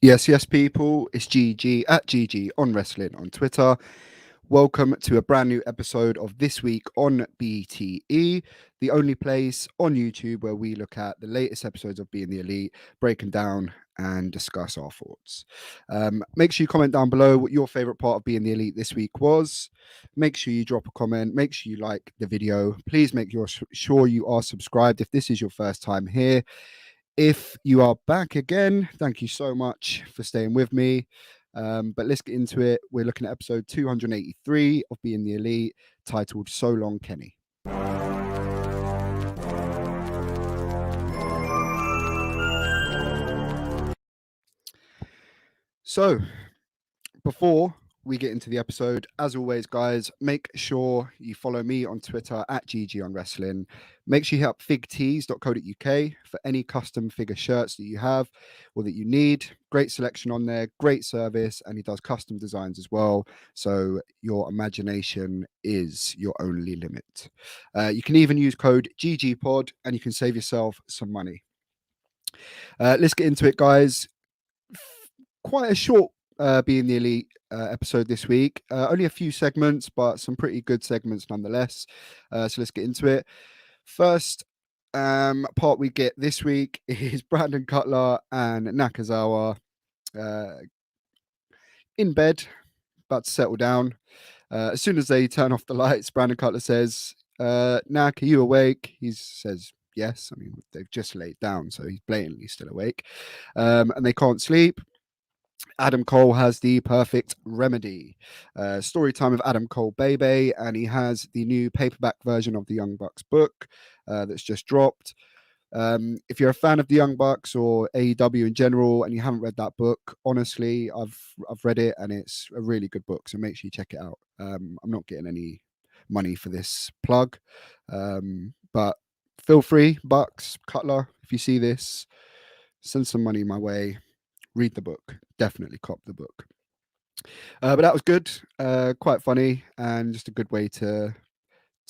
Yes, people, it's GG at GG on Wrestling on Twitter. Welcome to a brand new episode of This Week on BTE, the only place on YouTube where we look at the latest episodes of Being the Elite, breaking down and discuss our thoughts. Make sure you comment down below what your favorite part of Being the Elite this week was. Make sure you drop a comment. Make sure you like the video. Please make sure you are subscribed if this is your first time here. If you are back again, thank you so much for staying with me. But let's get into it. We're looking at episode 283 of Being the Elite, titled So Long, Kenny. So, before we get into the episode, as always, guys, make sure you follow me on Twitter at GG on Wrestling. Make sure you hit up figtees.co.uk for any custom figure shirts that you have or that you need. Great selection on there, great service, and he does custom designs as well. So your imagination is your only limit. You can even use code GGPod and you can save yourself some money. Let's get into it, guys. Quite a short Being the Elite episode this week. Only a few segments, but some pretty good segments nonetheless. So let's get into it. First part we get this week is Brandon Cutler and Nakazawa in bed, about to settle down. As soon as they turn off the lights, Brandon Cutler says, Nak, are you awake? He says, yes. I mean, they've just laid down, so he's blatantly still awake. And they can't sleep. Adam Cole has the perfect remedy. Story time of Adam Cole Bebe, and he has the new paperback version of the Young Bucks book that's just dropped. If you're a fan of the Young Bucks or AEW in general and you haven't read that book, honestly, I've read it and it's a really good book, so make sure you check it out. I'm not getting any money for this plug, but feel free, Bucks, Cutler, if you see this, send some money my way. Read the book. Definitely cop the book. But that was good. Quite funny and just a good way to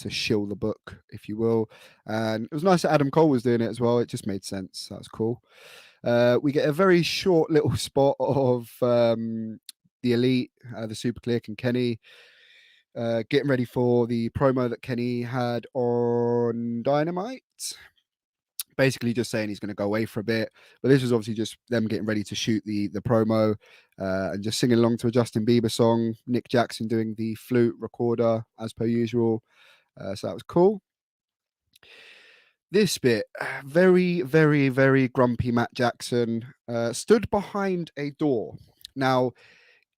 shill the book, if you will. And it was nice that Adam Cole was doing it as well. It just made sense. That was cool. We get a very short little spot of the Elite, the Super Click and Kenny getting ready for the promo that Kenny had on Dynamite. Basically just saying he's going to go away for a bit, but this was obviously just them getting ready to shoot the promo and just singing along to a Justin Bieber song. Nick Jackson doing the flute recorder as per usual, so that was cool. This bit, very, very, very grumpy Matt Jackson stood behind a door. Now,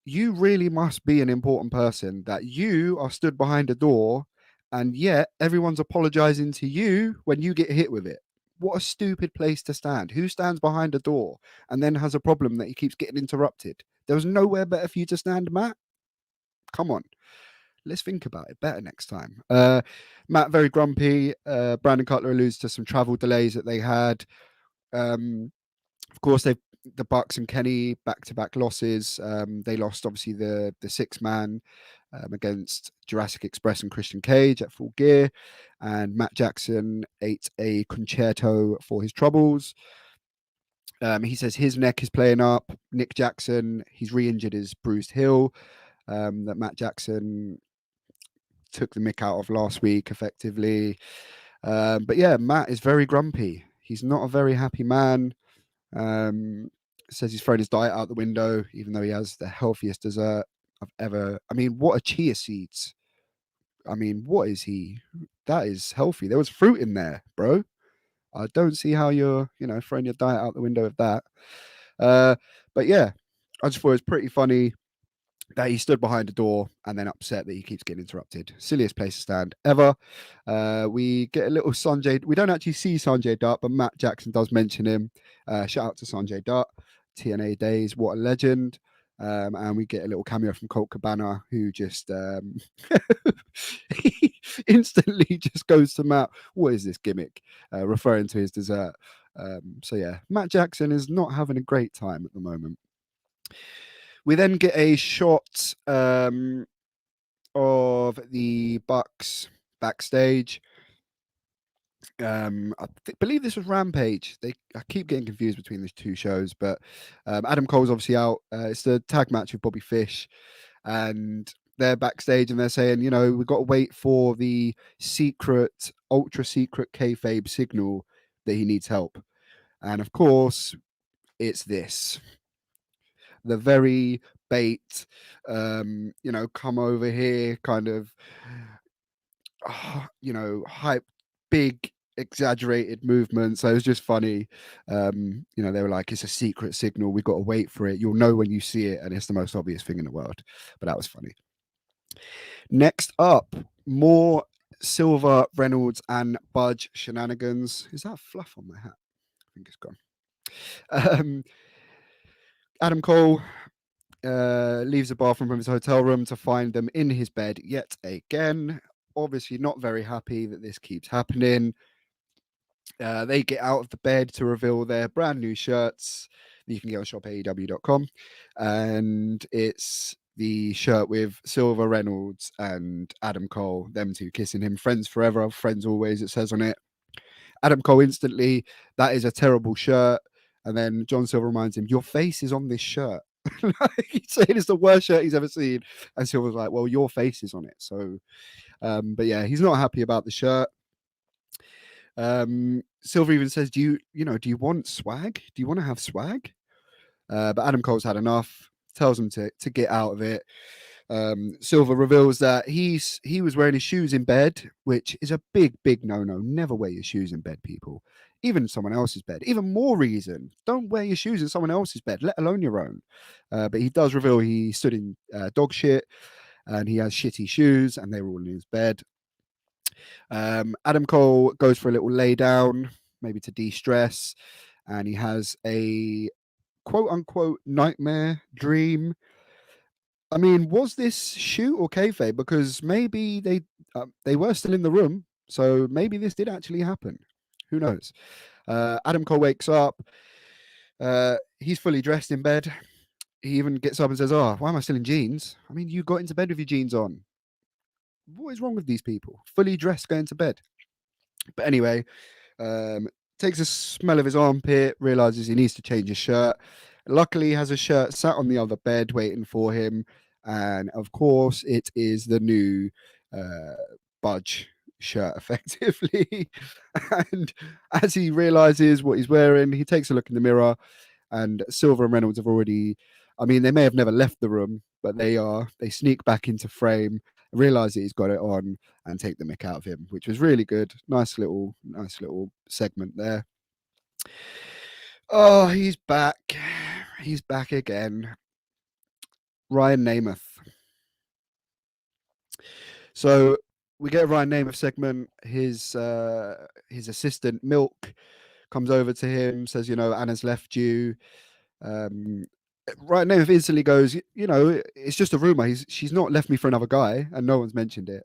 you really must be an important person that you are stood behind a door and yet everyone's apologizing to you when you get hit with it. What a stupid place to stand. Who stands behind a door and then has a problem that he keeps getting interrupted? There was nowhere better for you to stand, Matt. Come on. Let's think about it better next time. Matt, very grumpy. Brandon Cutler alludes to some travel delays that they had. Of course, the Bucks and Kenny back-to-back losses. They lost, obviously, the six-man against Jurassic Express and Christian Cage at Full Gear. And Matt Jackson ate a concerto for his troubles. He says his neck is playing up. Nick Jackson, he's re-injured his bruised heel that Matt Jackson took the mick out of last week, effectively. But yeah, Matt is very grumpy. He's not a very happy man. Says he's thrown his diet out the window, even though he has the healthiest dessert I've ever. I mean, what are chia seeds? I mean, what is he? That is healthy. There was fruit in there, bro. I don't see how you're, throwing your diet out the window with that. But yeah, I just thought it was pretty funny that he stood behind a door and then upset that he keeps getting interrupted. Silliest place to stand ever. We get a little Sanjay. We don't actually see Sanjay Dutt, but Matt Jackson does mention him. Shout out to Sanjay Dutt. TNA days, what a legend. And we get a little cameo from Colt Cabana, who just he instantly just goes to Matt, what is this gimmick? Referring to his dessert. So yeah, Matt Jackson is not having a great time at the moment. We then get a shot of the Bucks backstage. Believe this was Rampage. I keep getting confused between the two shows, but Adam Cole's obviously out. It's the tag match with Bobby Fish, and they're backstage and they're saying, we've got to wait for the secret, ultra secret kayfabe signal that he needs help. And of course, it's this, the very bait, come over here kind of, hype, big, exaggerated movements. So it was just funny. They were like, it's a secret signal. We've got to wait for it. You'll know when you see it. And it's the most obvious thing in the world. But that was funny. Next up, more Silver, Reynolds, and Budge shenanigans. Is that fluff on my hat? I think it's gone. Adam Cole leaves the bathroom from his hotel room to find them in his bed yet again. Obviously, not very happy that this keeps happening. They get out of the bed to reveal their brand new shirts that you can get on shopaew.com. And it's the shirt with Silver, Reynolds and Adam Cole, them two kissing him. Friends forever, friends always, it says on it. Adam Cole instantly, that is a terrible shirt. And then John Silver reminds him, your face is on this shirt. He's saying it's the worst shirt he's ever seen. And Silver's like, well, your face is on it. So, but yeah, he's not happy about the shirt. Silver even says, do you want swag? Do you want to have swag? But Adam Cole's had enough, tells him to get out of it. Silver reveals that he was wearing his shoes in bed, which is a big no. Never wear your shoes in bed, people. Even someone else's bed. Even more reason, don't wear your shoes in someone else's bed, let alone your own. But he does reveal he stood in dog shit and he has shitty shoes and they were all in his bed. Adam Cole goes for a little lay down, maybe to de-stress, and he has a quote unquote nightmare dream. I mean, was this shoot or kayfabe? Because maybe they were still in the room, so maybe this did actually happen. Who knows? Adam Cole wakes up. He's fully dressed in bed. He even gets up and says, "Oh, why am I still in jeans? I mean, you got into bed with your jeans on. What is wrong with these people? Fully dressed going to bed." But anyway, takes a smell of his armpit, realizes he needs to change his shirt. Luckily, he has a shirt sat on the other bed waiting for him. And of course, it is the new Budge shirt, effectively. And as he realizes what he's wearing, he takes a look in the mirror. And Silver and Reynolds have already, I mean, they may have never left the room, but they sneak back into frame, realize that he's got it on, and take the mick out of him, which was really good. Nice little segment there. Oh, he's back. He's back again. Ryan Namath. So we get a Ryan Namath segment. His assistant Milk comes over to him, says, Anna's left you. Ryan Namath instantly goes, it's just a rumor. She's not left me for another guy, and no one's mentioned it.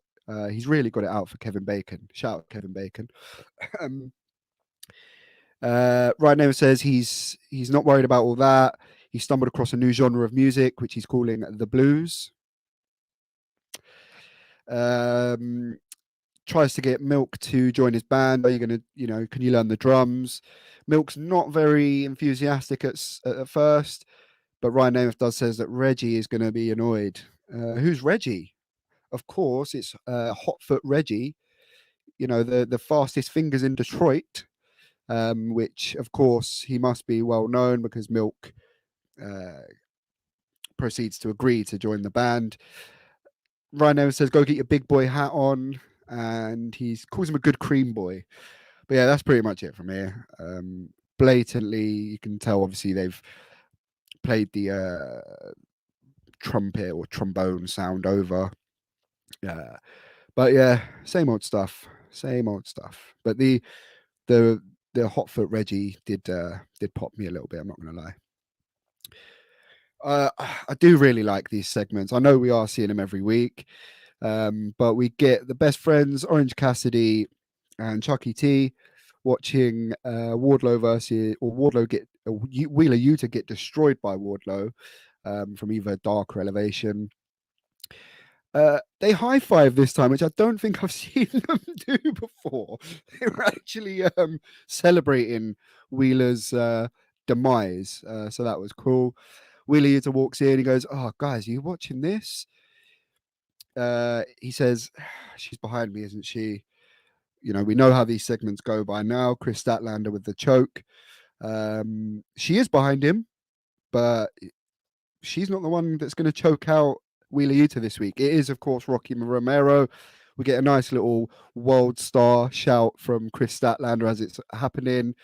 He's really got it out for Kevin Bacon. Shout out Kevin Bacon. Ryan Namath says he's not worried about all that. He stumbled across a new genre of music, which he's calling the blues. Tries to get Milk to join his band. Are you going to, can you learn the drums? Milk's not very enthusiastic at first, but Ryan Namath says that Reggie is going to be annoyed. Who's Reggie? Of course, it's Hotfoot Reggie, the fastest fingers in Detroit, which, of course, he must be well known because Milk proceeds to agree to join the band. Ryan Namath says, go get your big boy hat on, and he calls him a good cream boy. But yeah, that's pretty much it from here. Blatantly, you can tell, obviously, they've played the trumpet or trombone sound over. Yeah. But yeah, same old stuff. But the Hotfoot Reggie did pop me a little bit, I'm not going to lie. I do really like these segments. I know we are seeing them every week, but we get the best friends, Orange Cassidy and Chucky T, watching Wardlow get Wheeler Yuta get destroyed by Wardlow from either Dark or Elevation. They high five this time, which I don't think I've seen them do before. They were actually celebrating Wheeler's demise, so that was cool. Wheeler Yuta walks in. He goes, "Oh, guys, are you watching this?" He says, "She's behind me, isn't she?" You know, we know how these segments go by now. Chris Statlander with the choke. She is behind him, but she's not the one that's going to choke out Wheeler Yuta this week. It is, of course, Rocky Romero. We get a nice little world star shout from Chris Statlander as it's happening.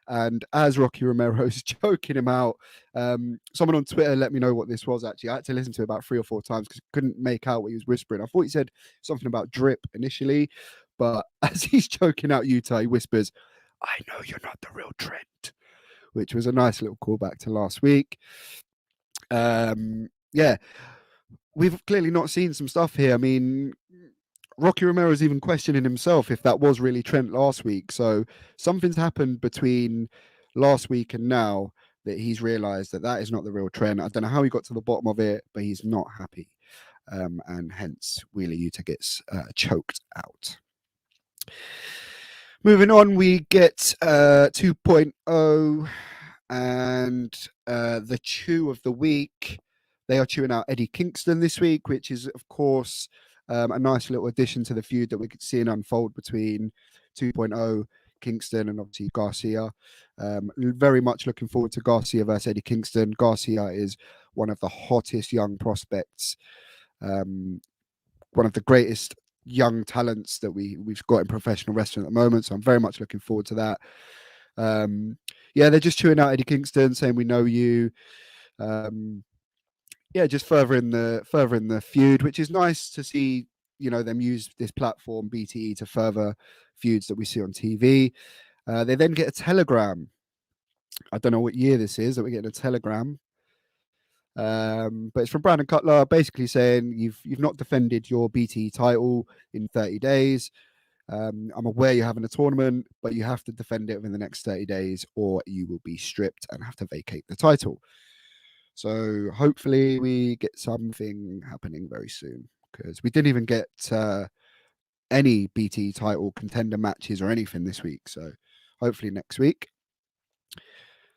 And as Rocky Romero's choking him out, someone on Twitter let me know what this was actually. I had to listen to it about 3 or 4 times because I couldn't make out what he was whispering. I thought he said something about drip initially, but as he's choking out Yuta, he whispers, "I know you're not the real Trent," which was a nice little callback to last week. Yeah, we've clearly not seen some stuff here. I mean, Rocky Romero's even questioning himself if that was really Trent last week. So something's happened between last week and now that he's realised that that is not the real Trent. I don't know how he got to the bottom of it, but he's not happy. And hence Wheeler Yuta gets choked out. Moving on, we get 2.0 and the chew of the week. They are chewing out Eddie Kingston this week, which is, of course, a nice little addition to the feud that we could see unfold between 2.0 Kingston and obviously Garcia. Very much looking forward to Garcia versus Eddie Kingston. Garcia is one of the hottest young prospects, one of the greatest young talents that we've got in professional wrestling at the moment. So I'm very much looking forward to that. Yeah, they're just chewing out Eddie Kingston, saying we know you. Yeah, just further in the feud, which is nice to see. You know, them use this platform BTE to further feuds that we see on TV. They then get a telegram. I don't know what year this is that we're getting a telegram, but it's from Brandon Cutler, basically saying you've not defended your BTE title in 30 days. I'm aware you're having a tournament, but you have to defend it within the next 30 days, or you will be stripped and have to vacate the title. So hopefully we get something happening very soon, because we didn't even get any BT title contender matches or anything this week. So hopefully next week.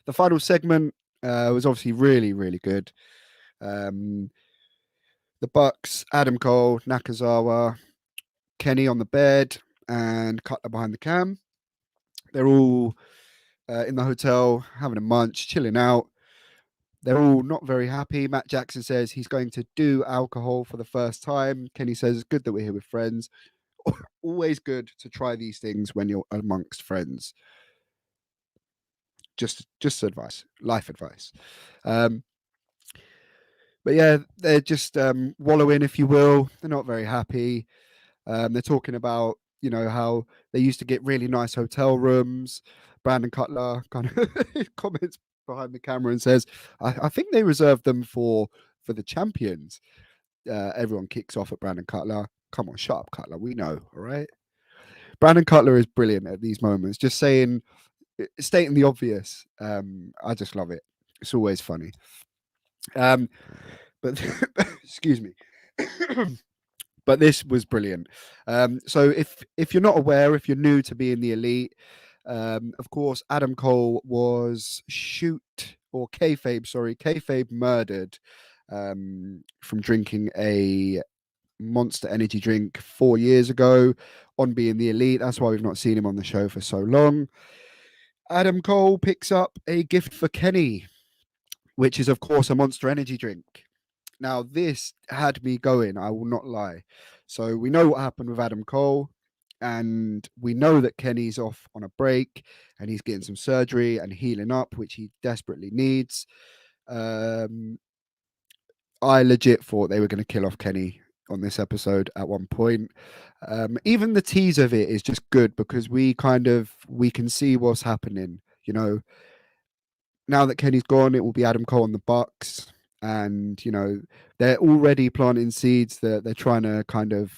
The final segment was obviously really, really good. The Bucks, Adam Cole, Nakazawa, Kenny on the bed, and Cutler behind the cam. They're all in the hotel having a munch, chilling out. They're all not very happy. Matt Jackson says he's going to do alcohol for the first time. Kenny says it's good that we're here with friends. Always good to try these things when you're amongst friends. Just advice, life advice. But yeah, they're just wallowing, if you will. They're not very happy. They're talking about, you know, how they used to get really nice hotel rooms. Brandon Cutler kind of comments behind the camera and says, I think they reserved them for the champions. Everyone kicks off at Brandon Cutler. Come on, shut up, Cutler. We know, all right? Brandon Cutler is brilliant at these moments, just stating the obvious. I just love it. It's always funny. But excuse me. But this was brilliant. So if you're not aware, if you're new to being the elite, of course, Adam Cole was kayfabe murdered from drinking a Monster Energy drink 4 years ago on being the elite. That's why we've not seen him on the show for so long. Adam Cole picks up a gift for Kenny, which is, of course, a Monster Energy drink. Now, this had me going, I will not lie. So we know what happened with Adam Cole, and we know that Kenny's off on a break and he's getting some surgery and healing up, which he desperately needs. I legit thought they were going to kill off Kenny on this episode at one point. Even the tease of it is just good because we can see what's happening. You know, now that Kenny's gone, it will be Adam Cole on the Bucks. And, you know, they're already planting seeds that they're trying to kind of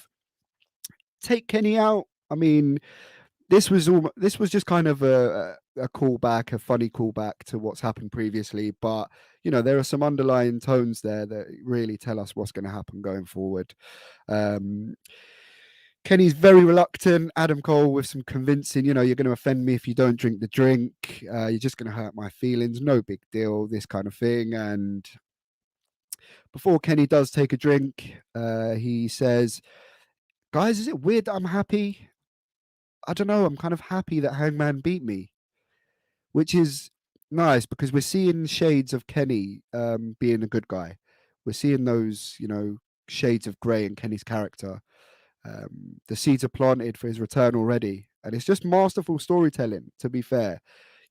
take Kenny out. I mean, this was just kind of a callback, a funny callback to what's happened previously, but there are some underlying tones there that really tell us what's going to happen going forward. Kenny's very reluctant. Adam Cole with some convincing, you're going to offend me if you don't drink the drink. You're just going to hurt my feelings. No big deal, this kind of thing. And before Kenny does take a drink, he says, guys, is it weird that I'm happy? I don't know. I'm kind of happy that Hangman beat me, which is nice because we're seeing shades of Kenny being a good guy. We're seeing those, shades of grey in Kenny's character. The seeds are planted for his return already, and it's just masterful storytelling. To be fair,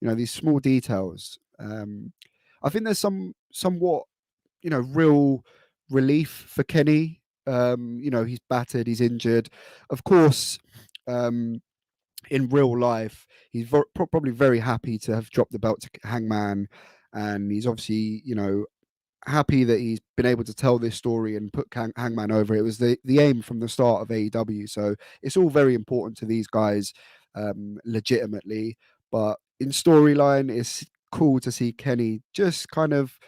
these small details. I think there's somewhat, real relief for Kenny. He's battered, he's injured. Of course, in real life, he's probably very happy to have dropped the belt to Hangman, and he's obviously, happy that he's been able to tell this story and put Hangman over. It was the aim from the start of AEW, so it's all very important to these guys, legitimately. But in storyline, it's cool to see Kenny just kind of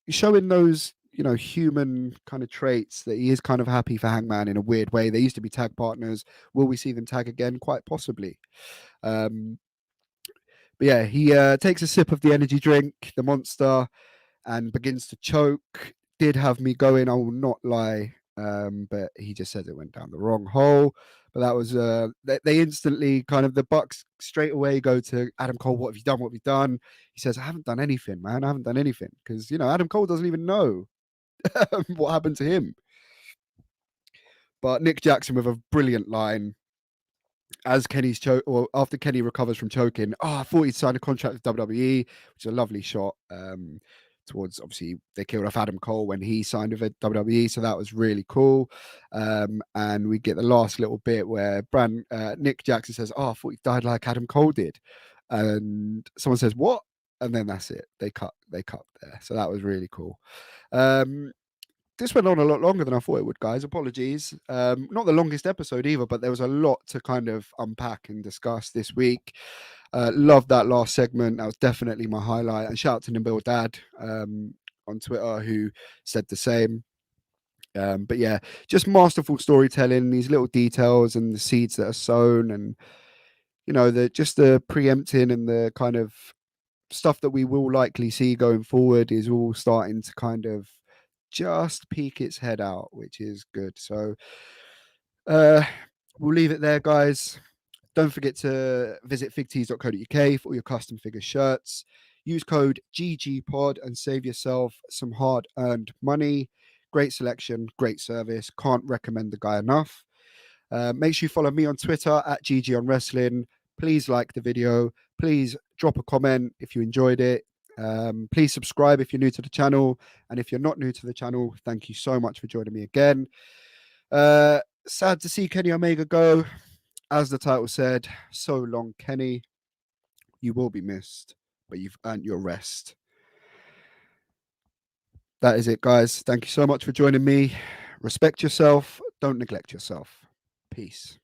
showing those human kind of traits that he is kind of happy for Hangman in a weird way. They used to be tag partners. Will we see them tag again? Quite possibly. But yeah, he takes a sip of the energy drink, the Monster, and begins to choke. Did have me going, I will not lie. But he just says it went down the wrong hole. But that was they instantly kind of, the Bucks straight away go to Adam Cole. What have you done? What have you done? He says, I haven't done anything, man. I haven't done anything, because Adam Cole doesn't even know what happened to him. But Nick Jackson with a brilliant line as Kenny's or after Kenny recovers from choking. I thought he'd signed a contract with WWE, which is a lovely shot. Towards, obviously, they killed off Adam Cole when he signed with WWE, so that was really cool. And we get the last little bit where Nick Jackson says, I thought he died like Adam Cole did. And someone says, what? And then that's it. They cut there. So that was really cool. This went on a lot longer than I thought it would, guys. Apologies. Not the longest episode either, but there was a lot to kind of unpack and discuss this week. Loved that last segment. That was definitely my highlight. And shout out to Nabil Dad on Twitter, who said the same. But yeah, just masterful storytelling, these little details and the seeds that are sown, and the preempting and the kind of stuff that we will likely see going forward is all starting to kind of just peek its head out, which is good. So we'll leave it there, guys. Don't forget to visit figtees.co.uk for all your custom figure shirts. Use code GGPod and save yourself some hard-earned money. Great selection, great service. Can't recommend the guy enough. Make sure you follow me on Twitter at GGonWrestling. Please like the video. Please drop a comment if you enjoyed it. Please subscribe if you're new to the channel. And if you're not new to the channel, thank you so much for joining me again. Sad to see Kenny Omega go. As the title said, so long, Kenny. You will be missed, but you've earned your rest. That is it, guys. Thank you so much for joining me. Respect yourself. Don't neglect yourself. Peace.